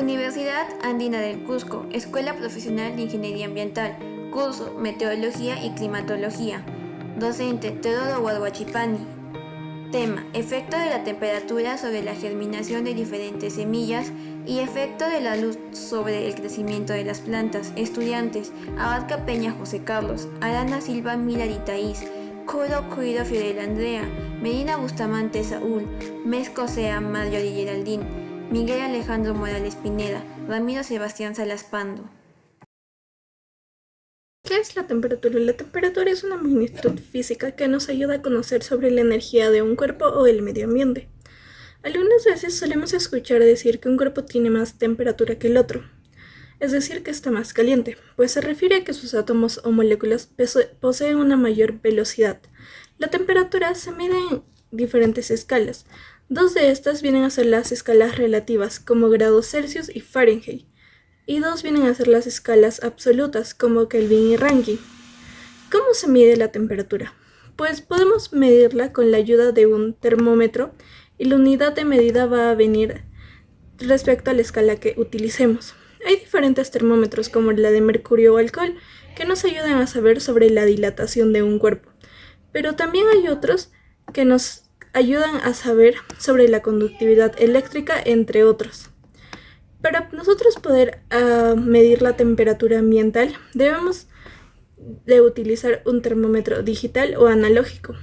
Universidad Andina del Cusco, Escuela Profesional de Ingeniería Ambiental, curso Meteorología y Climatología. Docente Teodoro Guarhuachipani. Tema: efecto de la temperatura sobre la germinación de diferentes semillas y efecto de la luz sobre el crecimiento de las plantas. Estudiantes: Abarca Peña José Carlos, Arana Silva Miller y Taís, Curo Cuido Fidel Andrea, Medina Bustamante Saúl, Mesco Sea Mario y Geraldine, Miguel Alejandro Morales Pineda, Ramiro Sebastián Salas Pando. ¿Qué es la temperatura? La temperatura es una magnitud física que nos ayuda a conocer sobre la energía de un cuerpo o el medio ambiente. Algunas veces solemos escuchar decir que un cuerpo tiene más temperatura que el otro, es decir, que está más caliente, pues se refiere a que sus átomos o moléculas poseen una mayor velocidad. La temperatura se mide en diferentes escalas. Dos de estas vienen a ser las escalas relativas, como grados Celsius y Fahrenheit, y dos vienen a ser las escalas absolutas, como Kelvin y Rankine. ¿Cómo se mide la temperatura? Pues podemos medirla con la ayuda de un termómetro y la unidad de medida va a venir respecto a la escala que utilicemos. Hay diferentes termómetros como la de mercurio o alcohol que nos ayudan a saber sobre la dilatación de un cuerpo, pero también hay otros que nos ayudan a saber sobre la conductividad eléctrica, entre otros. Para nosotros poder medir la temperatura ambiental, debemos de utilizar un termómetro digital o analógico.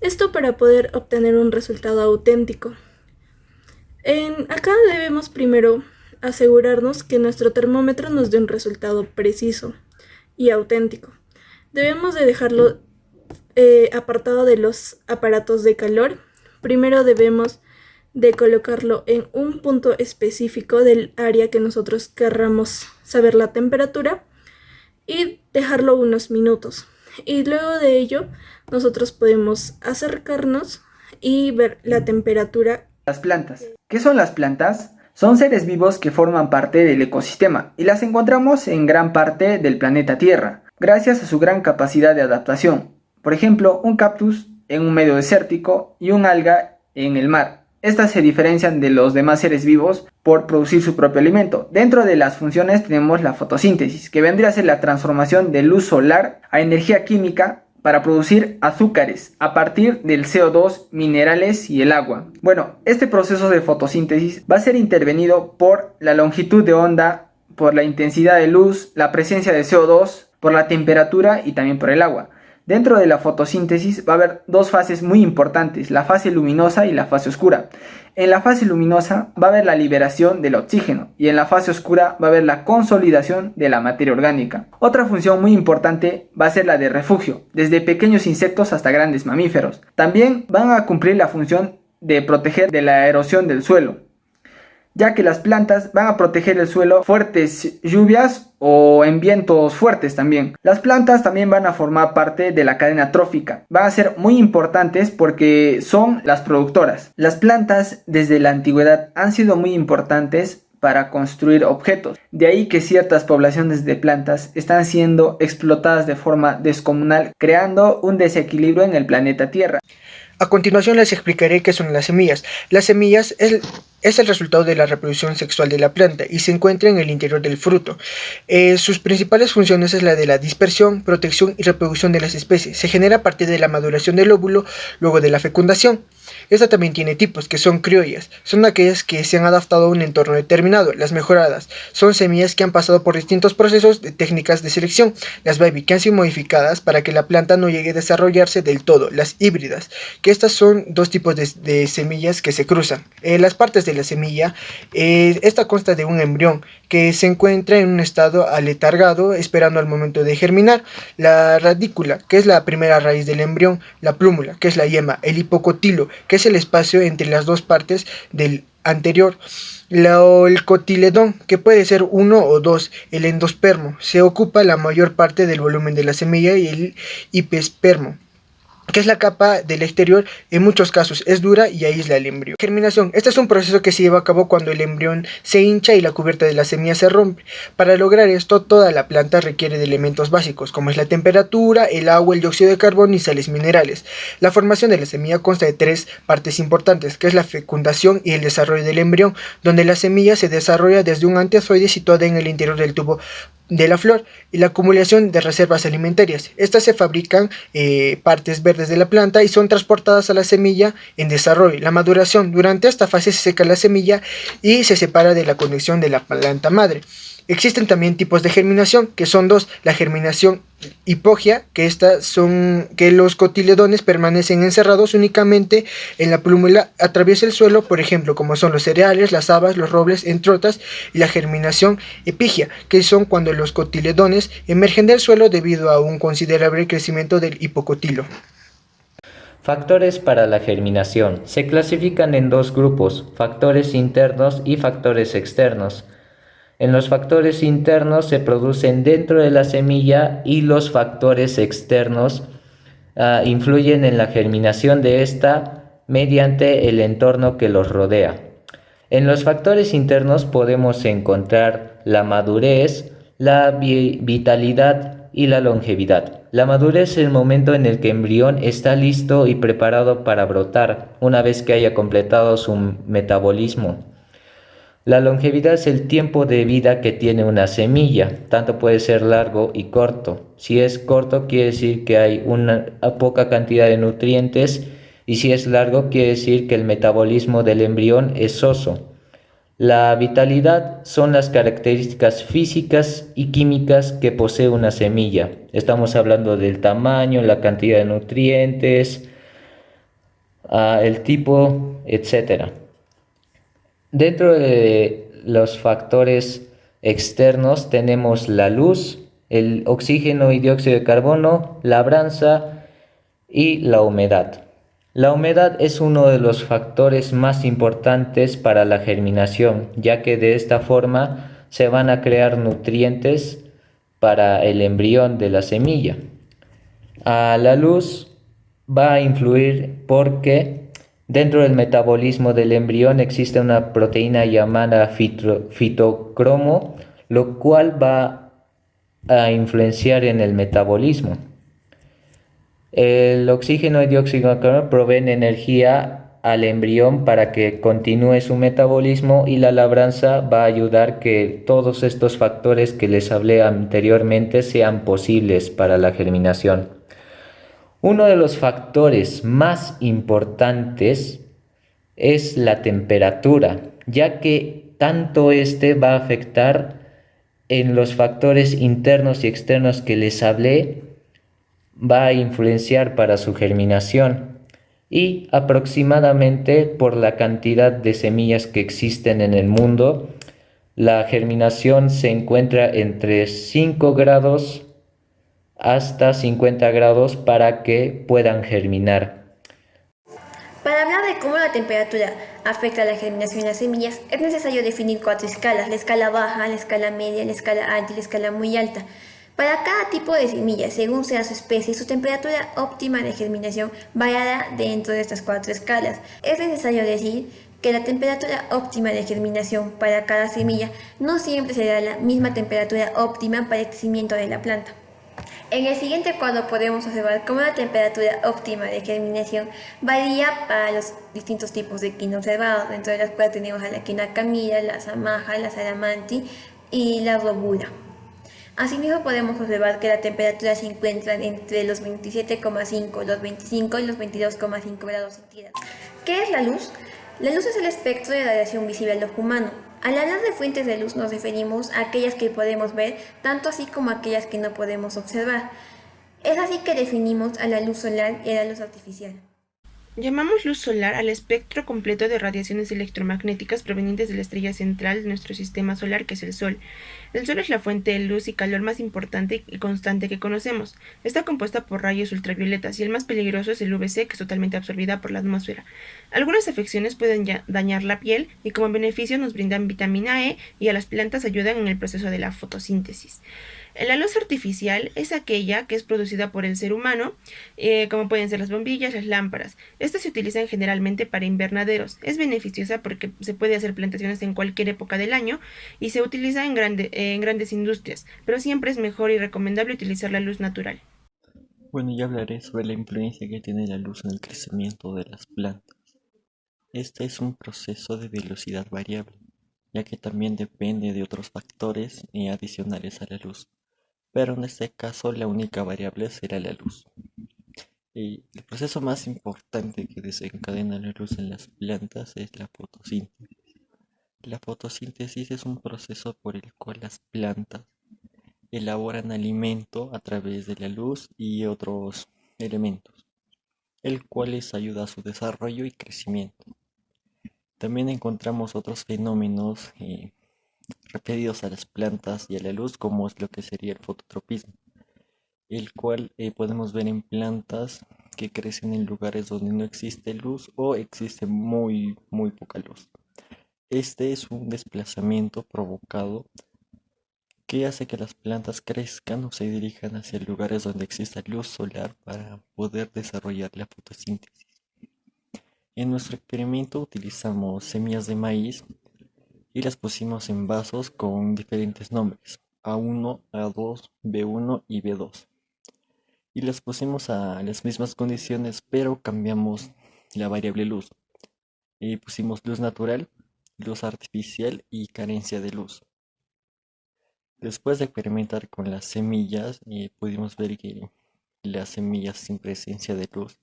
Esto para poder obtener un resultado auténtico. Acá debemos primero asegurarnos que nuestro termómetro nos dé un resultado preciso y auténtico. Debemos de dejarlo apartado de los aparatos de calor. Primero debemos de colocarlo en un punto específico del área que nosotros querramos saber la temperatura y dejarlo unos minutos. Y luego de ello nosotros podemos acercarnos y ver la temperatura. Las plantas. ¿Qué son las plantas? Son seres vivos que forman parte del ecosistema y las encontramos en gran parte del planeta Tierra, gracias a su gran capacidad de adaptación. Por ejemplo, un cactus en un medio desértico y un alga en el mar. Estas se diferencian de los demás seres vivos por producir su propio alimento. Dentro de las funciones tenemos la fotosíntesis, que vendría a ser la transformación de luz solar a energía química para producir azúcares a partir del CO2, minerales y el agua. Bueno, este proceso de fotosíntesis va a ser intervenido por la longitud de onda, por la intensidad de luz, la presencia de CO2, por la temperatura y también por el agua. Dentro de la fotosíntesis va a haber dos fases muy importantes, la fase luminosa y la fase oscura. En la fase luminosa va a haber la liberación del oxígeno y en la fase oscura va a haber la consolidación de la materia orgánica. Otra función muy importante va a ser la de refugio, desde pequeños insectos hasta grandes mamíferos. También van a cumplir la función de proteger de la erosión del suelo, ya que las plantas van a proteger el suelo fuertes lluvias o en vientos fuertes también. Las plantas también van a formar parte de la cadena trófica. Van a ser muy importantes porque son las productoras. Las plantas desde la antigüedad han sido muy importantes para construir objetos. De ahí que ciertas poblaciones de plantas están siendo explotadas de forma descomunal, creando un desequilibrio en el planeta Tierra. A continuación les explicaré qué son las semillas. Las semillas es el resultado de la reproducción sexual de la planta y se encuentra en el interior del fruto. Sus principales funciones es la de la dispersión, protección y reproducción de las especies. Se genera a partir de la maduración del óvulo, luego de la fecundación. Esta también tiene tipos, que son criollas. Son aquellas que se han adaptado a un entorno determinado. Las mejoradas son semillas que han pasado por distintos procesos de técnicas de selección. Las baby, que han sido modificadas para que la planta no llegue a desarrollarse del todo. Las híbridas, que estas son dos tipos de semillas que se cruzan. Las partes de la semilla, esta consta de un embrión que se encuentra en un estado aletargado esperando al momento de germinar. La radícula, que es la primera raíz del embrión. La plúmula, que es la yema. El hipocotilo, que es el espacio entre las dos partes del anterior. El cotiledón, que puede ser uno o dos. El endospermo, se ocupa la mayor parte del volumen de la semilla, y el hipespermo, que es la capa del exterior, en muchos casos es dura y aísla el embrión. Germinación. Este es un proceso que se lleva a cabo cuando el embrión se hincha y la cubierta de la semilla se rompe. Para lograr esto, toda la planta requiere de elementos básicos, como es la temperatura, el agua, el dióxido de carbono y sales minerales. La formación de la semilla consta de 3 partes importantes, que es la fecundación y el desarrollo del embrión, donde la semilla se desarrolla desde un antiazoide situado en el interior del tubo de la flor, y la acumulación de reservas alimentarias. Estas se fabrican partes verdes de la planta y son transportadas a la semilla en desarrollo. La maduración. Durante esta fase se seca la semilla y se separa de la conexión de la planta madre. Existen también tipos de germinación, que son 2. La germinación hipógea, que los cotiledones permanecen encerrados únicamente en la plúmula, atraviesa el suelo, por ejemplo, como son los cereales, las habas, los robles, entre otras. Y la germinación epígea, que son cuando los cotiledones emergen del suelo debido a un considerable crecimiento del hipocotilo. Factores para la germinación. Se clasifican en 2 grupos, factores internos y factores externos. En los factores internos se producen dentro de la semilla y los factores externos influyen en la germinación de esta mediante el entorno que los rodea. En los factores internos podemos encontrar la madurez, la vitalidad y la longevidad. La madurez es el momento en el que el embrión está listo y preparado para brotar una vez que haya completado su metabolismo. La longevidad es el tiempo de vida que tiene una semilla, tanto puede ser largo y corto. Si es corto quiere decir que hay una poca cantidad de nutrientes, y si es largo quiere decir que el metabolismo del embrión es soso. La vitalidad son las características físicas y químicas que posee una semilla. Estamos hablando del tamaño, la cantidad de nutrientes, el tipo, etc. Dentro de los factores externos tenemos la luz, el oxígeno y dióxido de carbono, la labranza y la humedad. La humedad es uno de los factores más importantes para la germinación, ya que de esta forma se van a crear nutrientes para el embrión de la semilla. La luz va a influir porque dentro del metabolismo del embrión existe una proteína llamada fitocromo, lo cual va a influenciar en el metabolismo. El oxígeno y dióxido de carbono proveen energía al embrión para que continúe su metabolismo, y la labranza va a ayudar que todos estos factores que les hablé anteriormente sean posibles para la germinación. Uno de los factores más importantes es la temperatura, ya que tanto este va a afectar en los factores internos y externos que les hablé, va a influenciar para su germinación, y aproximadamente por la cantidad de semillas que existen en el mundo, la germinación se encuentra entre 5 grados hasta 50 grados para que puedan germinar. Para hablar de cómo la temperatura afecta a la germinación de las semillas, es necesario definir 4 escalas: la escala baja, la escala media, la escala alta y la escala muy alta. Para cada tipo de semilla, según sea su especie, su temperatura óptima de germinación variará dentro de estas 4 escalas. Es necesario decir que la temperatura óptima de germinación para cada semilla no siempre será la misma temperatura óptima para el crecimiento de la planta. En el siguiente cuadro podemos observar cómo la temperatura óptima de germinación varía para los distintos tipos de quina observados, dentro de las cuales tenemos a la quina camira, la samaja, la salamanti y la robura. Asimismo podemos observar que la temperatura se encuentra entre los 27,5, los 25 y los 22,5 grados centígrados. ¿Qué es la luz? La luz es el espectro de radiación visible al ojo humano. Al hablar de fuentes de luz nos referimos a aquellas que podemos ver, tanto así como a aquellas que no podemos observar. Es así que definimos a la luz solar y a la luz artificial. Llamamos luz solar al espectro completo de radiaciones electromagnéticas provenientes de la estrella central de nuestro sistema solar, que es el Sol. El Sol es la fuente de luz y calor más importante y constante que conocemos. Está compuesta por rayos ultravioletas y el más peligroso es el UVC, que es totalmente absorbida por la atmósfera. Algunas afecciones pueden dañar la piel y como beneficio nos brindan vitamina E, y a las plantas ayudan en el proceso de la fotosíntesis. La luz artificial es aquella que es producida por el ser humano, como pueden ser las bombillas, las lámparas. Estas se utilizan generalmente para invernaderos. Es beneficiosa porque se puede hacer plantaciones en cualquier época del año y se utiliza en grandes industrias, pero siempre es mejor y recomendable utilizar la luz natural. Bueno, ya hablaré sobre la influencia que tiene la luz en el crecimiento de las plantas. Este es un proceso de velocidad variable, ya que también depende de otros factores adicionales a la luz, pero en este caso la única variable será la luz. El proceso más importante que desencadena la luz en las plantas es la fotosíntesis. La fotosíntesis es un proceso por el cual las plantas elaboran alimento a través de la luz y otros elementos, el cual les ayuda a su desarrollo y crecimiento. También encontramos otros fenómenos referidos a las plantas y a la luz, como es lo que sería el fototropismo, el cual podemos ver en plantas que crecen en lugares donde no existe luz o existe muy poca luz. Este es un desplazamiento provocado que hace que las plantas crezcan o se dirijan hacia lugares donde exista luz solar para poder desarrollar la fotosíntesis. En nuestro experimento utilizamos semillas de maíz y las pusimos en vasos con diferentes nombres, A1, A2, B1 y B2. Y las pusimos a las mismas condiciones, pero cambiamos la variable luz. Y pusimos luz natural, luz artificial y carencia de luz. Después de experimentar con las semillas, pudimos ver que las semillas sin presencia de luz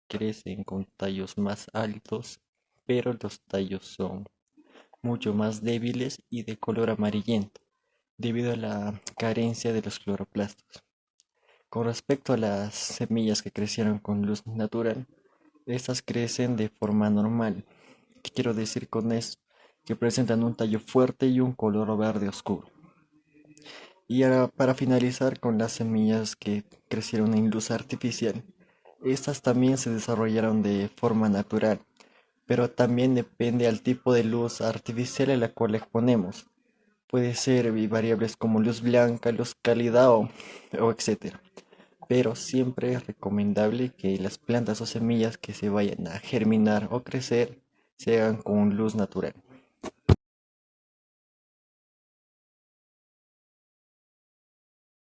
crecen con tallos más altos, pero los tallos son mucho más débiles y de color amarillento, debido a la carencia de los cloroplastos. Con respecto a las semillas que crecieron con luz natural, estas crecen de forma normal. ¿Qué quiero decir con esto? Que presentan un tallo fuerte y un color verde oscuro. Y ahora para finalizar con las semillas que crecieron en luz artificial, estas también se desarrollaron de forma natural, pero también depende al tipo de luz artificial a la cual exponemos. Puede ser variables como luz blanca, luz cálida o etcétera. Pero siempre es recomendable que las plantas o semillas que se vayan a germinar o crecer se hagan con luz natural.